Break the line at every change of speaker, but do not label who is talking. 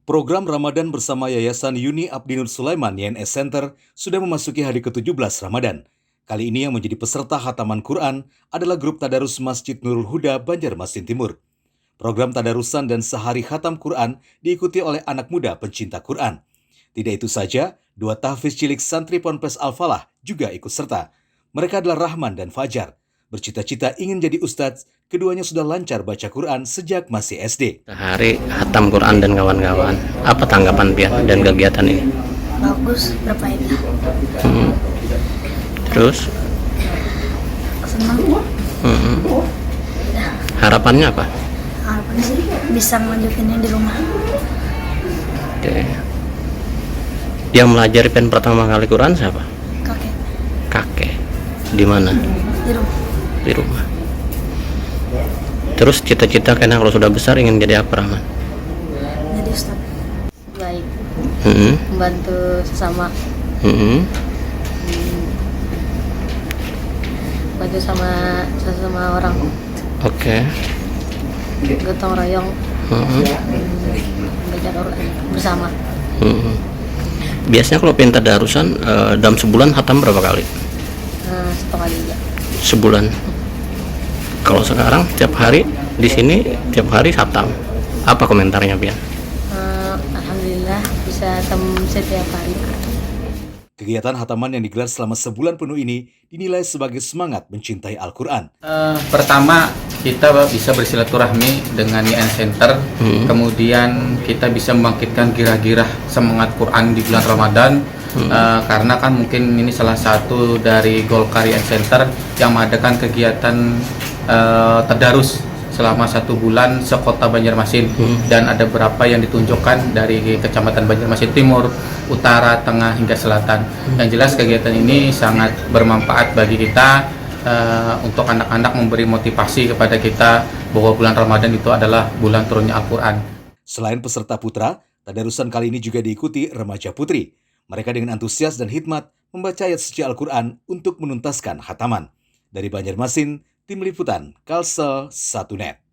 Program Ramadan bersama Yayasan Yuni Abdinur Sulaiman YNS Center sudah memasuki hari ke-17 Ramadan. Kali ini yang menjadi peserta khataman Quran adalah grup Tadarus Masjid Nurul Huda, Banjarmasin Timur. Program tadarusan dan sehari khatam Quran diikuti oleh anak muda pencinta Quran. Tidak itu saja, 2 tahfiz cilik santri Ponpes Al-Falah juga ikut serta. Mereka adalah Rahman dan Fajar. Bercita-cita ingin jadi ustadz, keduanya sudah lancar baca Quran sejak masih SD.
Hari Hatam Quran dan kawan-kawan, apa tanggapan Pian dan kegiatan ini?
Bagus, berfaedah.
Terus?
Senang.
Harapannya apa?
Harapan sih bisa melanjutinnya di rumah.
Oke. Yang melajari Pian pertama kali Quran siapa?
Kakek
Kakek. Di mana?
di rumah.
Di rumah. Terus cita-cita karena kalau sudah besar ingin jadi apa, Rahman?
Jadi ustaz. Baik,
Hmm.
membantu sesama, bantu sama sesama orang,
Oke.
gotong royong, baca Quran bersama.
Biasanya kalau Pian tadarusan dalam sebulan hatam berapa kali?
Satu kali aja.
Sebulan. Kalau sekarang tiap hari di sini tiap hari hatam. Apa komentarnya Pian?
Alhamdulillah bisa setiap hari.
Kegiatan khataman yang digelar selama sebulan penuh ini dinilai sebagai semangat mencintai Al-Quran.
Pertama, kita bisa bersilaturahmi dengan YN Center. Kemudian kita bisa membangkitkan girah-girah semangat Quran di bulan Ramadan. Karena kan mungkin ini salah satu dari Golkar YN Center yang mengadakan kegiatan tadarus selama 1 bulan sekota Banjarmasin, dan ada beberapa yang ditunjukkan dari kecamatan Banjarmasin Timur, Utara, Tengah hingga Selatan. Yang jelas kegiatan ini sangat bermanfaat bagi kita untuk anak-anak, memberi motivasi kepada kita bahwa bulan Ramadan itu adalah bulan turunnya Al-Quran.
Selain peserta putra, tadarusan kali ini juga diikuti remaja putri. Mereka dengan antusias dan hikmat membaca ayat suci Al-Quran untuk menuntaskan khataman. Dari Banjarmasin, Tim Liputan Kalsel 1net.